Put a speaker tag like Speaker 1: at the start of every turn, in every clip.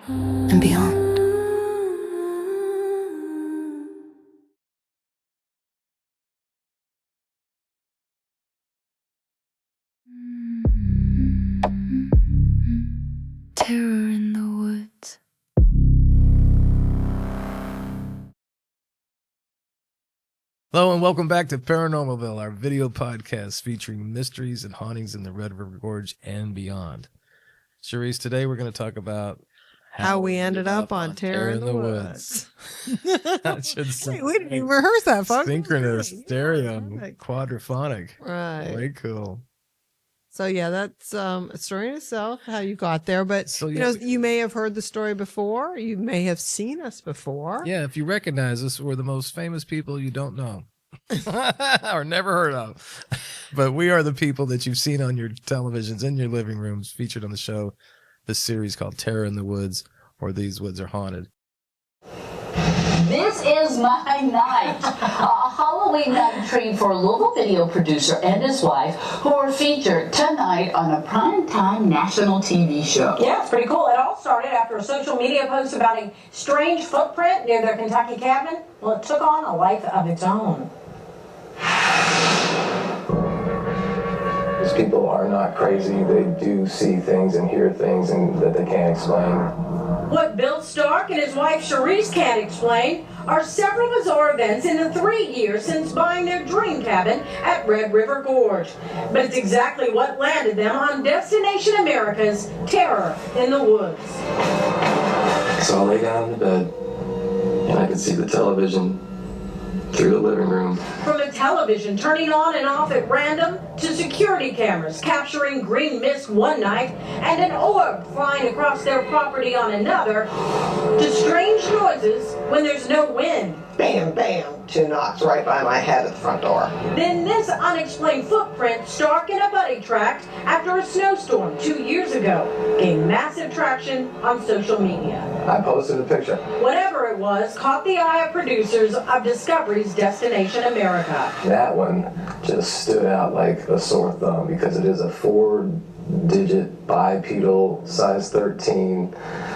Speaker 1: and beyond. Terror in the woods.
Speaker 2: Hello and welcome back to Paranormal Ville, our video podcast featuring mysteries and hauntings in the Red River Gorge and beyond. Charisse, today we're going to talk about
Speaker 3: how we ended up on Terror in the Woods.
Speaker 2: Wait,
Speaker 3: we didn't even rehearse that, folks.
Speaker 2: Synchronous, stereo,
Speaker 3: perfect.
Speaker 2: Quadraphonic.
Speaker 3: Right.
Speaker 2: Way cool.
Speaker 3: So yeah, that's a story in itself, how you got there. But
Speaker 2: So,
Speaker 3: you
Speaker 2: yeah,
Speaker 3: know, you may have heard the story before. You may have seen us before.
Speaker 2: Yeah, if you recognize us, we're the most famous people you don't know or never heard of. But we are the people that you've seen on your televisions, in your living rooms, featured on the show, this series called Terror in the Woods, or These Woods Are Haunted.
Speaker 4: This is my night. A Halloween night treat for a Louisville video producer and his wife, who are featured tonight on a primetime national TV show.
Speaker 5: Yeah, it's pretty cool. It all started after a social media post about a strange footprint near their Kentucky cabin. Well, it took on a life of its own.
Speaker 6: These people are not crazy. They do see things and hear things and that they can't explain.
Speaker 5: What Bill Stark and his wife Charisse can't explain are several bizarre events in the 3 years since buying their dream cabin at Red River Gorge. But it's exactly what landed them on Destination America's Terror in the Woods.
Speaker 6: So I lay down in the bed and I could see the television through the living room.
Speaker 5: From a television turning on and off at random to security cameras capturing green mist one night and an orb flying across their property on another, to strange noises when there's no wind.
Speaker 7: Bam, bam, 2 knocks right by my head at the front door.
Speaker 5: Then this unexplained footprint Stark and a buddy tracked after a snowstorm 2 years ago gained massive traction on social media.
Speaker 6: I posted a picture.
Speaker 5: Whatever it was caught the eye of producers of Discovery's Destination America.
Speaker 6: That one just stood out like a sore thumb because it is a 4-digit bipedal size 13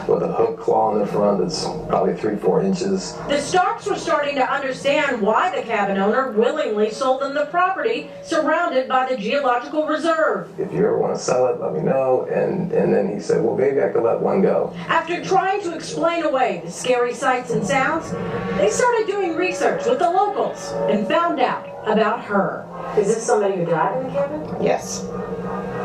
Speaker 6: with a hook claw in the front that's probably 3-4 inches.
Speaker 5: The Starks were starting to understand why the cabin owner willingly sold them the property surrounded by the geological reserve.
Speaker 6: If you ever want to sell it, let me know. And then he said, well, maybe I could let one go.
Speaker 5: After trying to explain away the scary sights and sounds, they started doing research with the locals and found out about her. Is this somebody who died in the cabin?
Speaker 7: Yes.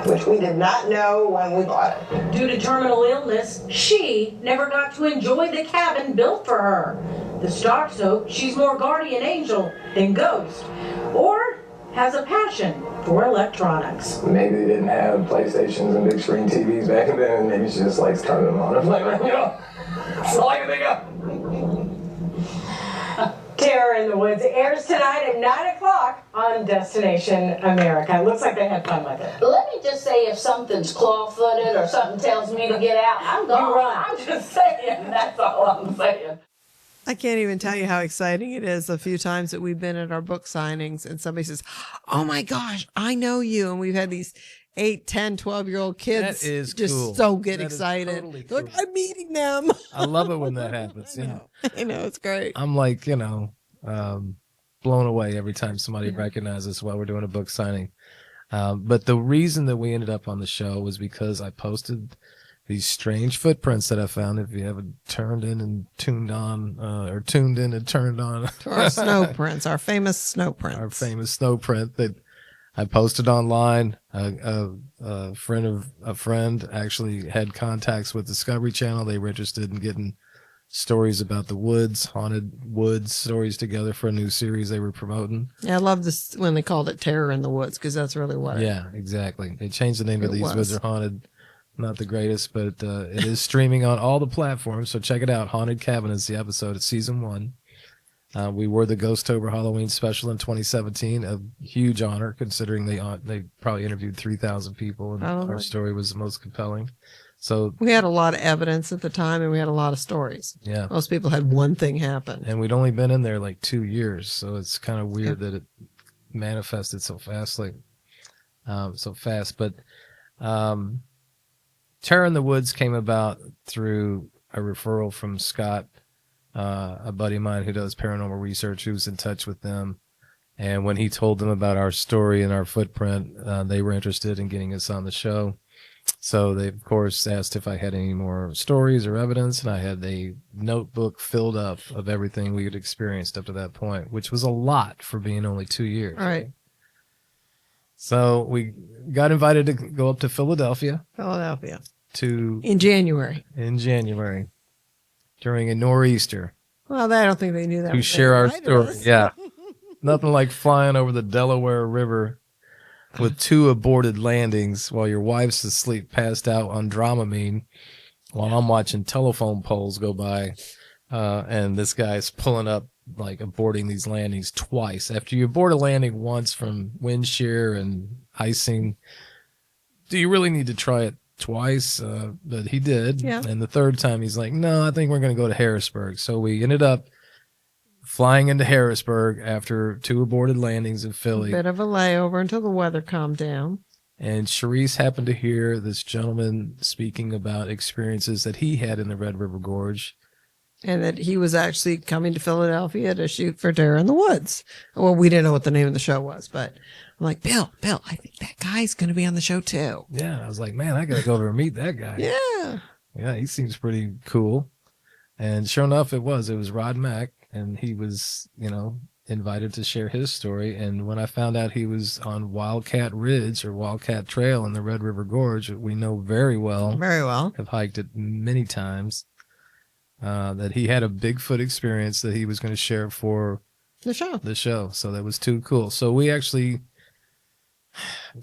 Speaker 7: Which we did not know when we bought it.
Speaker 5: Due to terminal illness, she never got to enjoy the cabin built for her. The Starks hope she's more guardian angel than ghost, or has a passion for electronics.
Speaker 6: Maybe they didn't have PlayStations and big screen TVs back then, and maybe she just likes turning them on and playing them, you know? That's all I can think of.
Speaker 5: Terror in the Woods airs tonight at 9 o'clock on Destination America. It looks like they had fun with it.
Speaker 4: Let me just say, if something's claw-footed or something tells me to get out, I'm gone.
Speaker 5: You run.
Speaker 4: I'm just saying. That's all I'm saying.
Speaker 3: I can't even tell you how exciting it is. A few times that we've been at our book signings and somebody says, oh my gosh, I know you. And we've had these 8, 10, 12-year-old kids
Speaker 2: That is
Speaker 3: just
Speaker 2: cool.
Speaker 3: so get
Speaker 2: That is
Speaker 3: excited.
Speaker 2: totally
Speaker 3: They're like,
Speaker 2: cool.
Speaker 3: I'm meeting them.
Speaker 2: I love it when that happens.
Speaker 3: I
Speaker 2: Yeah.
Speaker 3: know. I know, it's great.
Speaker 2: I'm like, blown away every time somebody recognizes us while we're doing a book signing. But the reason that we ended up on the show was because I posted these strange footprints that I found. If you haven't turned in and tuned on, or tuned in and turned on
Speaker 3: Our snow prints, our famous snow prints.
Speaker 2: our famous snow print that I posted online. A friend actually had contacts with Discovery Channel. They were interested in getting stories about the woods, haunted woods stories together for a new series they were promoting.
Speaker 3: Yeah, I love this when they called it Terror in the Woods, because that's really what it
Speaker 2: Yeah, exactly. They changed the name of
Speaker 3: It
Speaker 2: These
Speaker 3: was.
Speaker 2: Woods Are Haunted. Not the greatest, but it is streaming on all the platforms, so check it out. Haunted Cabin is the episode. It's season 1. We were the Ghostober Halloween special in 2017, a huge honor considering they probably interviewed 3,000 people, and our story was the most compelling. So
Speaker 3: We had a lot of evidence at the time, and we had a lot of stories.
Speaker 2: yeah,
Speaker 3: Most people had one thing happen.
Speaker 2: and we'd only been in there like 2 years, so it's kind of weird that it manifested so fast, But Terror in the Woods came about through a referral from Scott, a buddy of mine who does paranormal research, who was in touch with them. And when he told them about our story and our footprint, they were interested in getting us on the show. So they, of course, asked if I had any more stories or evidence, and I had a notebook filled up of everything we had experienced up to that point, which was a lot for being only 2 years.
Speaker 3: All right.
Speaker 2: So we got invited to go up to Philadelphia
Speaker 3: In January.
Speaker 2: during a nor'easter
Speaker 3: Well, I don't think they knew that.
Speaker 2: to
Speaker 3: when
Speaker 2: share
Speaker 3: they
Speaker 2: our
Speaker 3: invited
Speaker 2: story.
Speaker 3: us.
Speaker 2: Yeah. Nothing like flying over the Delaware River with 2 aborted landings while your wife's asleep, passed out on Dramamine, while I'm watching telephone poles go by, and this guy's pulling up, like aborting these landings twice. After you abort a landing once from wind shear and icing, do you really need to try it twice? But he did.
Speaker 3: Yeah.
Speaker 2: And the third time he's like, no, I think we're going to go to Harrisburg. So we ended up flying into Harrisburg after 2 aborted landings in Philly.
Speaker 3: Bit of a layover until the weather calmed down.
Speaker 2: And Charisse happened to hear this gentleman speaking about experiences that he had in the Red River Gorge.
Speaker 3: And that he was actually coming to Philadelphia to shoot for Terror in the Woods. Well, we didn't know what the name of the show was, but I'm like, Bill, I think that guy's going to be on the show too.
Speaker 2: Yeah, I was like, man, I got to go over and meet that guy.
Speaker 3: Yeah.
Speaker 2: Yeah, he seems pretty cool. And sure enough, it was Rod Mack, and he was, invited to share his story. And when I found out he was on Wildcat Ridge or Wildcat Trail in the Red River Gorge, we know very well, have hiked it many times, that he had a Bigfoot experience that he was going to share for
Speaker 3: The show.
Speaker 2: So that was too cool. So we actually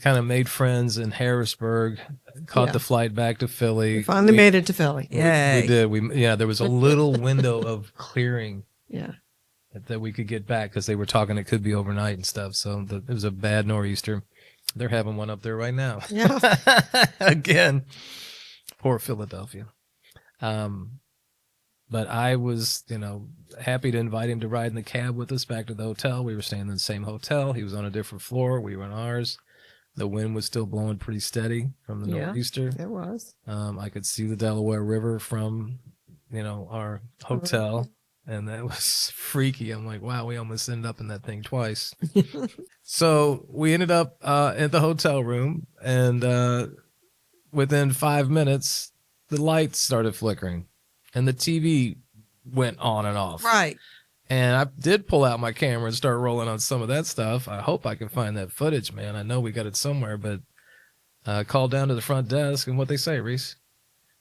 Speaker 2: kind of made friends in Harrisburg, caught the flight back to Philly.
Speaker 3: We finally made it to Philly. Yay.
Speaker 2: We did. There was a little window of clearing.
Speaker 3: Yeah.
Speaker 2: That we could get back, because they were talking it could be overnight and stuff. So it was a bad nor'easter. They're having one up there right now.
Speaker 3: Yeah.
Speaker 2: Again, poor Philadelphia. But I was, happy to invite him to ride in the cab with us back to the hotel. We were staying in the same hotel. He was on a different floor. We were on ours. The wind was still blowing pretty steady from the nor'easter.
Speaker 3: It was.
Speaker 2: I could see the Delaware River from, our hotel. And that was freaky. I'm like, wow, we almost ended up in that thing twice. So we ended up at the hotel room, and within 5 minutes, the lights started flickering, and the TV went on and off.
Speaker 3: Right.
Speaker 2: And I did pull out my camera and start rolling on some of that stuff. I hope I can find that footage, man. I know we got it somewhere, but called down to the front desk, and what they say, Reese?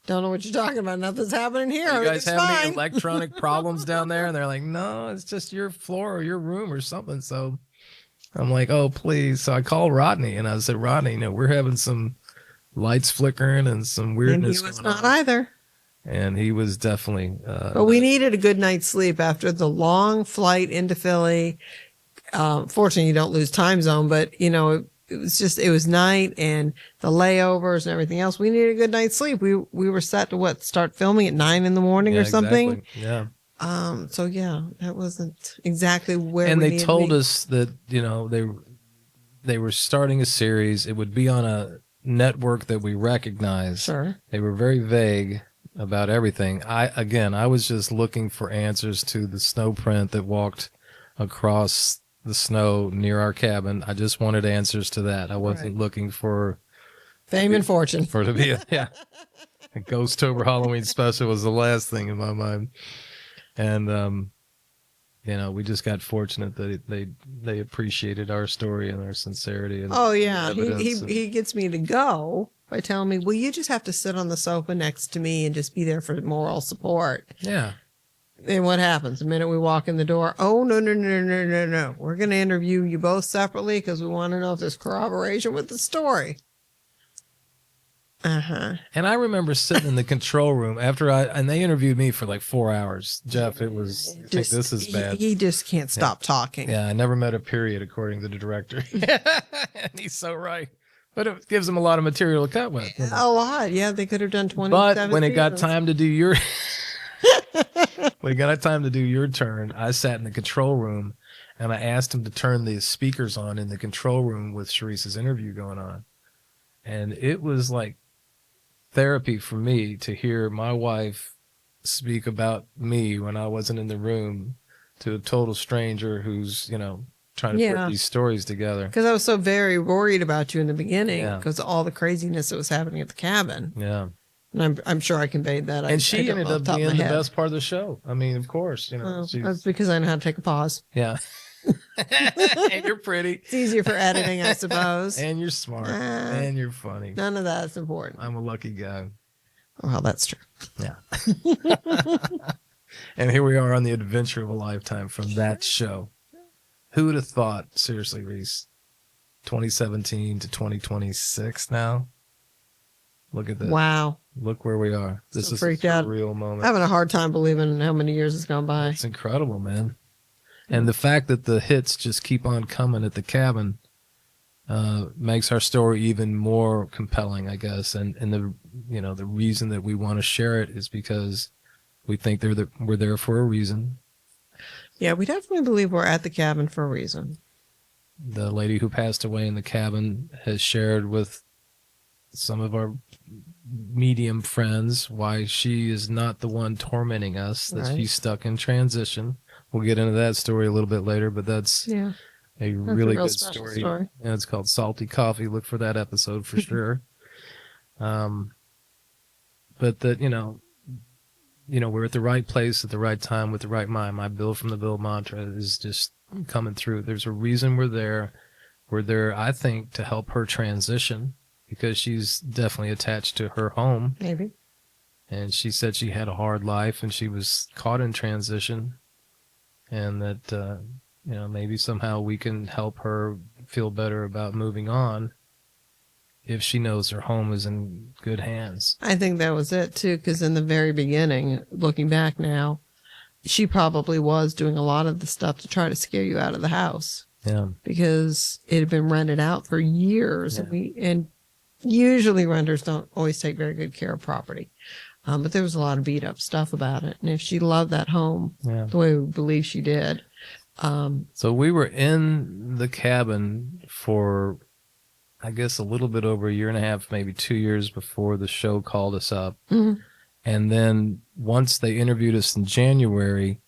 Speaker 3: Don't know what you're talking about. Nothing's happening here.
Speaker 2: You guys have
Speaker 3: fine.
Speaker 2: any electronic problems down there? And they're like, no, it's just your floor or your room or something. So I'm like, oh, please. So I called Rodney, and I said, Rodney, we're having some lights flickering and some weirdness.
Speaker 3: And he was not either.
Speaker 2: And he was definitely.
Speaker 3: But we needed a good night's sleep after the long flight into Philly. Fortunately, you don't lose time zone, but, it was night and the layovers and everything else. We needed a good night's sleep. We were set to start filming at 9 a.m. or something.
Speaker 2: Exactly. Yeah.
Speaker 3: So yeah, that wasn't exactly where.
Speaker 2: And
Speaker 3: we
Speaker 2: they told us that they were starting a series. It would be on a network that we recognize.
Speaker 3: Sure.
Speaker 2: They were very vague about everything. I was just looking for answers to the snow print that walked across the snow near our cabin. I just wanted answers to that. I wasn't looking for
Speaker 3: fame and fortune.
Speaker 2: For it to be a Ghostober Halloween special was the last thing in my mind. And we just got fortunate that they appreciated our story and our sincerity. And
Speaker 3: oh yeah, he gets me to go by telling me, well, you just have to sit on the sofa next to me and just be there for moral support.
Speaker 2: Yeah.
Speaker 3: And what happens the minute we walk in the door? Oh, no. We're going to interview you both separately because we want to know if there's corroboration with the story. And
Speaker 2: I remember sitting in the control room and they interviewed me for like 4 hours. Jeff, it was, I think this is bad.
Speaker 3: He just can't stop talking.
Speaker 2: Yeah, I never met a period, according to the director. And he's so right. But it gives them a lot of material to cut with.
Speaker 3: A lot. Yeah, they could have done 27
Speaker 2: But when it got
Speaker 3: seasons.
Speaker 2: time to do your... When it got time to do your turn, I sat in the control room and I asked him to turn the speakers on in the control room with Charisse's interview going on. And it was like therapy for me to hear my wife speak about me when I wasn't in the room to a total stranger who's, trying to put these stories together.
Speaker 3: Because I was so very worried about you in the beginning
Speaker 2: Yeah.
Speaker 3: because of all the craziness that was happening at the cabin.
Speaker 2: Yeah.
Speaker 3: And I'm sure I conveyed that.
Speaker 2: And she ended up being the
Speaker 3: head.
Speaker 2: best part of the show. I mean, of course,
Speaker 3: Well,
Speaker 2: she's,
Speaker 3: that's because I know how to take a pause.
Speaker 2: yeah. And you're pretty.
Speaker 3: It's easier for editing, I suppose.
Speaker 2: And you're smart. And you're funny.
Speaker 3: None of that's important.
Speaker 2: I'm a lucky guy.
Speaker 3: Well, that's true.
Speaker 2: Yeah. And here we are on the adventure of a lifetime from that show. Who would have thought, seriously, Reese, 2017 to 2026 now? Look at that.
Speaker 3: Wow.
Speaker 2: Look where we are. This is
Speaker 3: freaked
Speaker 2: a
Speaker 3: out.
Speaker 2: real moment.
Speaker 3: Having a hard time believing how many years has gone by.
Speaker 2: It's incredible, man. And the fact that the hits just keep on coming at the cabin makes our story even more compelling, I guess. And the reason that we want to share it is because we think we're there for a reason.
Speaker 3: Yeah, we definitely believe we're at the cabin for a reason.
Speaker 2: The lady who passed away in the cabin has shared with some of our medium friends why she is not the one tormenting us, that she's stuck in transition. We'll get into that story a little bit later, but that's a really
Speaker 3: real
Speaker 2: good
Speaker 3: special
Speaker 2: story.
Speaker 3: story.
Speaker 2: And it's called Salty Coffee. Look for that episode for sure. But that, we're at the right place at the right time with the right mind. My Bill from the Bill mantra is just coming through. There's a reason we're there. We're there, I think, to help her transition because she's definitely attached to her home.
Speaker 3: Maybe.
Speaker 2: And she said she had a hard life and she was caught in transition. And that, maybe somehow we can help her feel better about moving on if she knows her home is in good hands.
Speaker 3: I think that was it too, because in the very beginning, looking back now, she probably was doing a lot of the stuff to try to scare you out of the house.
Speaker 2: Yeah.
Speaker 3: Because it had been rented out for years.
Speaker 2: Yeah.
Speaker 3: And usually renters don't always take very good care of property. But there was a lot of beat up stuff about it. And if she loved that home the way we believe she did.
Speaker 2: So we were in the cabin for, I guess, a little bit over a year and a half, maybe 2 years before the show called us up.
Speaker 3: Mm-hmm.
Speaker 2: And then once they interviewed us in January,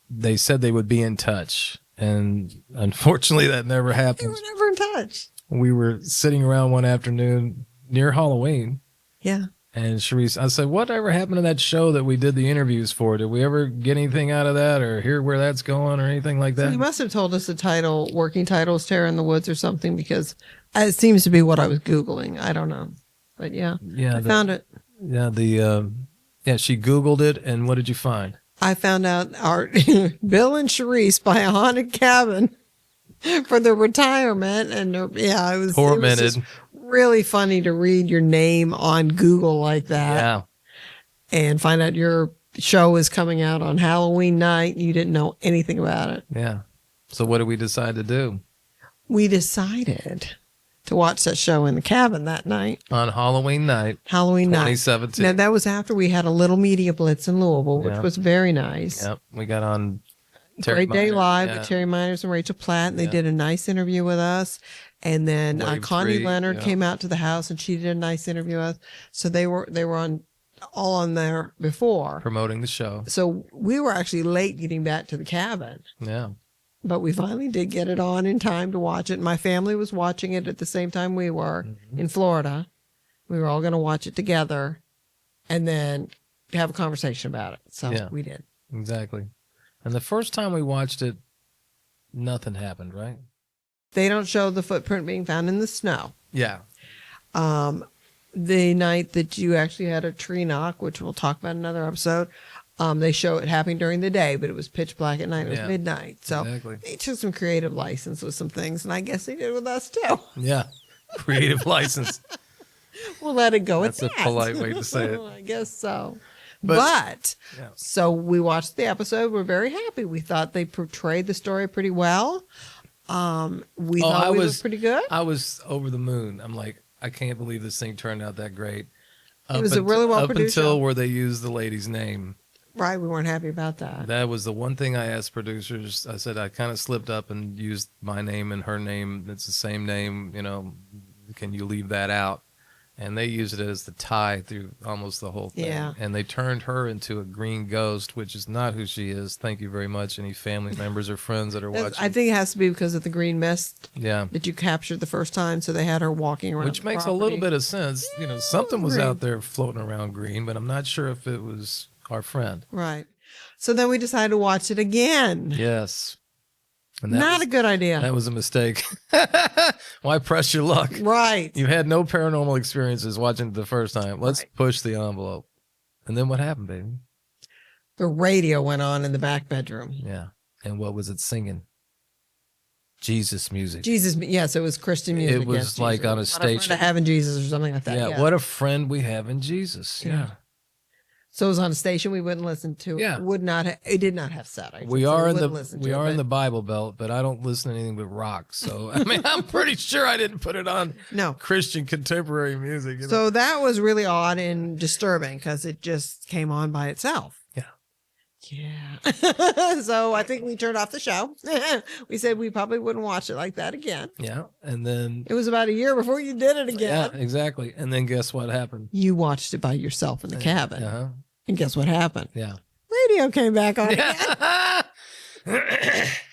Speaker 2: they said they would be in touch. And unfortunately, that never
Speaker 3: They
Speaker 2: happened.
Speaker 3: were never in touch.
Speaker 2: We were sitting around one afternoon near Halloween.
Speaker 3: Yeah.
Speaker 2: And Charisse, I said, whatever happened to that show that we did the interviews for? Did we ever get anything out of that or hear where that's going or anything like that?
Speaker 3: You must have told us the title, working title is Terror in the Woods or something, because it seems to be what I was Googling. I don't know. But yeah, I found it.
Speaker 2: Yeah, she Googled it. And what did you find?
Speaker 3: I found out our Bill and Charisse buy a haunted cabin for their retirement. And it was
Speaker 2: Tormented.
Speaker 3: It was just really funny to read your name on Google like that.
Speaker 2: Yeah.
Speaker 3: And find out your show is coming out on Halloween night. You didn't know anything about it.
Speaker 2: Yeah. So what did we decide to do?
Speaker 3: We decided to watch that show in the cabin that night.
Speaker 2: On Halloween night. 2017.
Speaker 3: Now, that was after we had a little media blitz in Louisville, which was very nice.
Speaker 2: Yep. We got on Terry
Speaker 3: Great Day
Speaker 2: Minor.
Speaker 3: Live
Speaker 2: Yeah.
Speaker 3: with Terry Miners and Rachel Platt. And they did a nice interview with us. And then
Speaker 2: Wave
Speaker 3: Connie
Speaker 2: 3,
Speaker 3: Leonard
Speaker 2: yeah.
Speaker 3: came out to the house and she did a nice interview with us. So they were all on there before.
Speaker 2: Promoting the show.
Speaker 3: So we were actually late getting back to the cabin.
Speaker 2: Yeah.
Speaker 3: But we finally did get it on in time to watch it. My family was watching it at the same time we were in Florida. We were all going to watch it together and then have a conversation about it. So we did.
Speaker 2: Exactly. And the first time we watched it, nothing happened, right?
Speaker 3: They don't show the footprint being found in the snow.
Speaker 2: Yeah.
Speaker 3: The night that you actually had a tree knock, which we'll talk about in another episode, they show it happening during the day, but it was pitch black at night. It was midnight. So they took some creative license with some things, and I guess they did with us too.
Speaker 2: Yeah. Creative license.
Speaker 3: We'll let it go
Speaker 2: That's
Speaker 3: at
Speaker 2: a
Speaker 3: that.
Speaker 2: polite way to say it.
Speaker 3: I guess so.
Speaker 2: But
Speaker 3: So we watched the episode. We're very happy. We thought they portrayed the story pretty well. We thought we was pretty good.
Speaker 2: I was over the moon. I'm like, I can't believe this thing turned out that great.
Speaker 3: It was a really well produced
Speaker 2: Up until
Speaker 3: show.
Speaker 2: where they used the lady's name.
Speaker 3: Right. We weren't happy about that.
Speaker 2: That was the one thing I asked producers. I said, I kind of slipped up and used my name and her name. It's the same name. Can you leave that out? and they used it as the tie through almost the whole thing.
Speaker 3: Yeah.
Speaker 2: And they turned her into a green ghost, which is not who she is. Thank you very much. Any family members or friends that are watching.
Speaker 3: I think it has to be because of the green mist
Speaker 2: Yeah.
Speaker 3: that you captured the first time. So they had her walking around.
Speaker 2: Which
Speaker 3: the
Speaker 2: makes a
Speaker 3: property.
Speaker 2: little bit of sense. You know, something was
Speaker 3: green.
Speaker 2: out there floating around green, but I'm not sure if it was our friend.
Speaker 3: Right. So then we decided to watch it again.
Speaker 2: Yes. And
Speaker 3: Not a good idea.
Speaker 2: That was a mistake. Why press your luck?
Speaker 3: Right.
Speaker 2: You had no paranormal experiences watching it the first time. Let's
Speaker 3: Right.
Speaker 2: push the envelope. And then what happened, baby?
Speaker 3: The radio went on in the back bedroom.
Speaker 2: Yeah. And what was it singing? Jesus music.
Speaker 3: Jesus, yes, it was Christian music.
Speaker 2: It was
Speaker 3: yes,
Speaker 2: like
Speaker 3: Jesus.
Speaker 2: on a
Speaker 3: What friend
Speaker 2: station.
Speaker 3: of having Jesus or something like that.
Speaker 2: Yeah,
Speaker 3: Yeah.
Speaker 2: what a friend we have in Jesus. Yeah.
Speaker 3: So it was on a station we wouldn't listen to.
Speaker 2: Yeah.
Speaker 3: Would not. It did not have satellite.
Speaker 2: We
Speaker 3: so
Speaker 2: are in
Speaker 3: wouldn't listen to
Speaker 2: we
Speaker 3: it,
Speaker 2: are in
Speaker 3: but
Speaker 2: the Bible Belt, but I don't listen to anything but rock. So I mean, I'm pretty sure I didn't put it on
Speaker 3: no.
Speaker 2: Christian contemporary music. You know?
Speaker 3: So that was really odd and disturbing because it just came on by itself.
Speaker 2: Yeah.
Speaker 3: Yeah. So I think we turned off the show. We said we probably wouldn't watch it like that again.
Speaker 2: Yeah, and then
Speaker 3: It was about a year before you did it again.
Speaker 2: yeah, exactly. And then guess what happened?
Speaker 3: You watched it by yourself in the cabin.
Speaker 2: Uh-huh.
Speaker 3: And guess what happened?
Speaker 2: Yeah.
Speaker 3: Radio came back on again.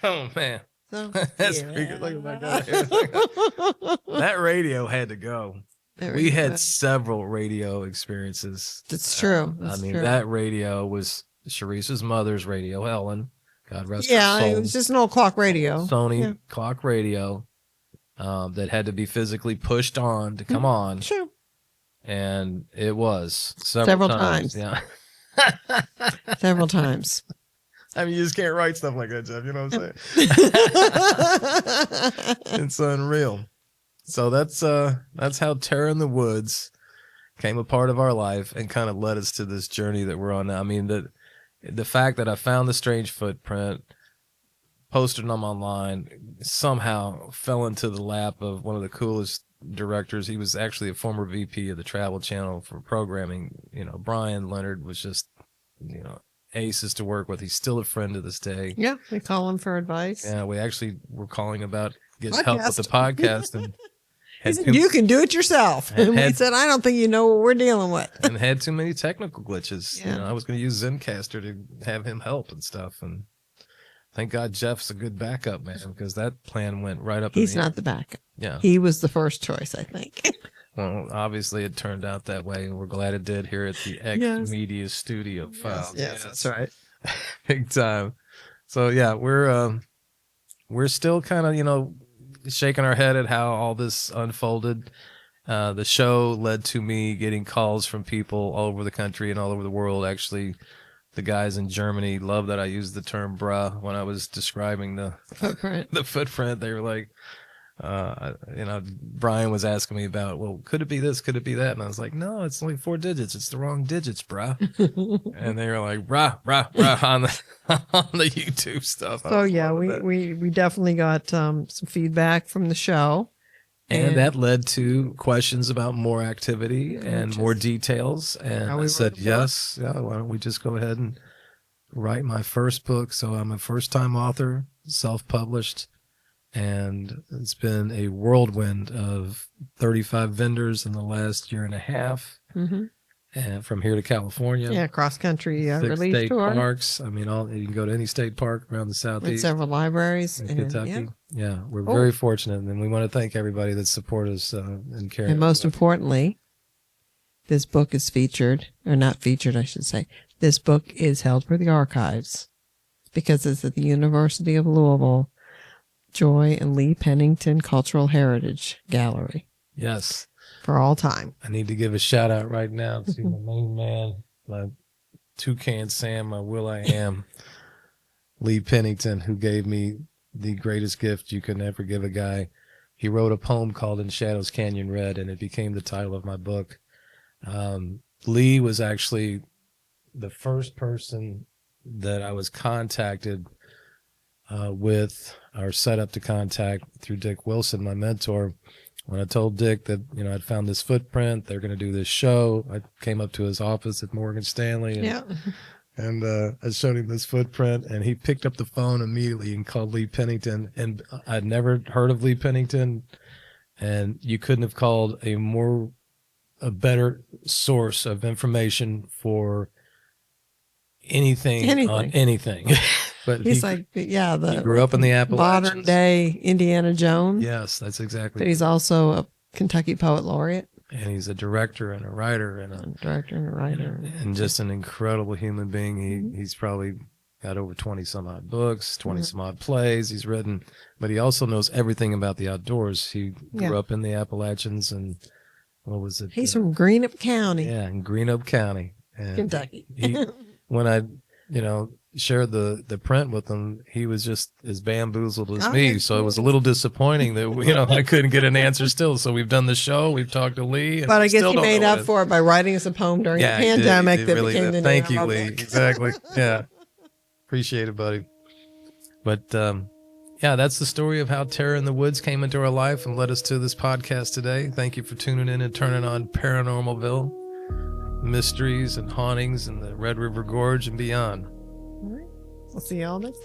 Speaker 2: Oh man,
Speaker 3: So,
Speaker 2: that's
Speaker 3: yeah.
Speaker 2: pretty good. Look at that guy. That radio had to go.
Speaker 3: There
Speaker 2: We
Speaker 3: go.
Speaker 2: had several radio experiences.
Speaker 3: That's true. That's
Speaker 2: I mean,
Speaker 3: true.
Speaker 2: that radio was Charisse's mother's radio, Ellen. God rest
Speaker 3: Yeah,
Speaker 2: her soul.
Speaker 3: it was just an old clock radio.
Speaker 2: Sony
Speaker 3: Yeah.
Speaker 2: clock radio that had to be physically pushed on to come on,
Speaker 3: Sure.
Speaker 2: and it was
Speaker 3: Several times.
Speaker 2: Yeah.
Speaker 3: Several times.
Speaker 2: I mean, you just can't write stuff like that, Jeff. You know what I'm saying? It's unreal. So that's how Terror in the Woods came a part of our life and kind of led us to this journey that we're on now. I mean, the fact that I found the strange footprint, posted them online, somehow fell into the lap of one of the coolest directors. He was actually a former VP of the Travel Channel for programming. You know, Brian Leonard was just, you know, aces to work with. He's still a friend to this day.
Speaker 3: Yeah, we call him for advice.
Speaker 2: Yeah, we actually were calling about getting help with the
Speaker 3: Podcast.
Speaker 2: podcast and
Speaker 3: He
Speaker 2: had
Speaker 3: said,
Speaker 2: too,
Speaker 3: you can do it yourself. And we
Speaker 2: had-
Speaker 3: said, I don't think you know what we're dealing with.
Speaker 2: and had too many technical glitches.
Speaker 3: Yeah.
Speaker 2: You know, I was going to use Zencaster to have him help and stuff. And thank God Jeff's a good backup, man, because that plan went right up.
Speaker 3: He's
Speaker 2: in the
Speaker 3: not the backup.
Speaker 2: Yeah.
Speaker 3: He was the first choice, I think.
Speaker 2: Well, obviously it turned out that way, and we're glad it did here at the X
Speaker 3: Yes.
Speaker 2: Media Studio Files.
Speaker 3: Yes, that's right.
Speaker 2: Big time. So yeah, we're still kind of, you know, shaking our head at how all this unfolded. The show led to me getting calls from people all over the country and all over the world. Actually, the guys in Germany love that I used the term "bruh" when I was describing the
Speaker 3: Footprint.
Speaker 2: footprint. They were like, you know, Brian was asking me about, well, could it be this? Could it be that? And I was like, no, it's only 4 digits. It's the wrong digits, bruh. And they were like, bruh on the YouTube stuff. I
Speaker 3: So
Speaker 2: was
Speaker 3: yeah,
Speaker 2: loving that.
Speaker 3: we definitely got some feedback from the show.
Speaker 2: And that led to questions about more activity and more details. And
Speaker 3: How we
Speaker 2: I
Speaker 3: wrote
Speaker 2: said,
Speaker 3: the book.
Speaker 2: yes, yeah, why don't we just go ahead and write my first book? So I'm a first-time author, self-published, and it's been a whirlwind of 35 vendors in the last year and a half,
Speaker 3: Mm-hmm.
Speaker 2: and from here to California.
Speaker 3: Yeah, cross country
Speaker 2: 6
Speaker 3: release
Speaker 2: state
Speaker 3: tour
Speaker 2: parks. I mean, you can go to any state park around the
Speaker 3: with
Speaker 2: southeast.
Speaker 3: several libraries.
Speaker 2: In
Speaker 3: And,
Speaker 2: Kentucky.
Speaker 3: yeah.
Speaker 2: Yeah, we're
Speaker 3: Oh.
Speaker 2: very fortunate, and we want to thank everybody that support us and care.
Speaker 3: And most importantly, this book is featured, or not featured, I should say. This book is held for the archives because it's at the University of Louisville Joy and Lee Pennington Cultural Heritage Gallery
Speaker 2: Yes,
Speaker 3: for all time.
Speaker 2: I need to give a shout out right now to my main man, my Toucan Sam, my Will I Am, Lee Pennington, who gave me the greatest gift you could ever give a guy. He wrote a poem called In Shadows Canyon Red, and it became the title of my book. Lee was actually the first person that I was contacted with, or set up to contact through Dick Wilson, my mentor. When I told Dick that, you know, I'd found this footprint, they're going to do this show, I came up to his office at Morgan Stanley and,
Speaker 3: Yeah.
Speaker 2: and I showed him this footprint, and he picked up the phone immediately and called Lee Pennington. And I'd never heard of Lee Pennington, and you couldn't have called a more a better source of information for anything. On anything. But
Speaker 3: he's like, yeah,
Speaker 2: he grew up in the Appalachians.
Speaker 3: Modern day Indiana Jones.
Speaker 2: Yes, that's exactly.
Speaker 3: But he's also a Kentucky Poet Laureate.
Speaker 2: And he's a director and a writer and just an incredible human being. He's probably got over 20 some odd books, 20 some odd plays he's written, but he also knows everything about the outdoors. He grew up in the Appalachians, and what was it?
Speaker 3: He's from Greenup County.
Speaker 2: Yeah, in Greenup County, and
Speaker 3: Kentucky.
Speaker 2: When I, shared the print with him, he was just as bamboozled as me. So it was a little disappointing that I couldn't get an answer still. So we've done the show, we've talked to Lee,
Speaker 3: but I guess he made up for it by writing us a poem during the pandemic that really became the
Speaker 2: Thank
Speaker 3: name
Speaker 2: you,
Speaker 3: of
Speaker 2: Lee. Exactly. Yeah, appreciate it, buddy. But that's the story of how Terror in the Woods came into our life and led us to this podcast today. Thank you for tuning in and turning on Paranormal Ville, mysteries and hauntings in the Red River Gorge and beyond.
Speaker 3: All right. We'll see y'all next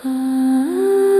Speaker 3: time.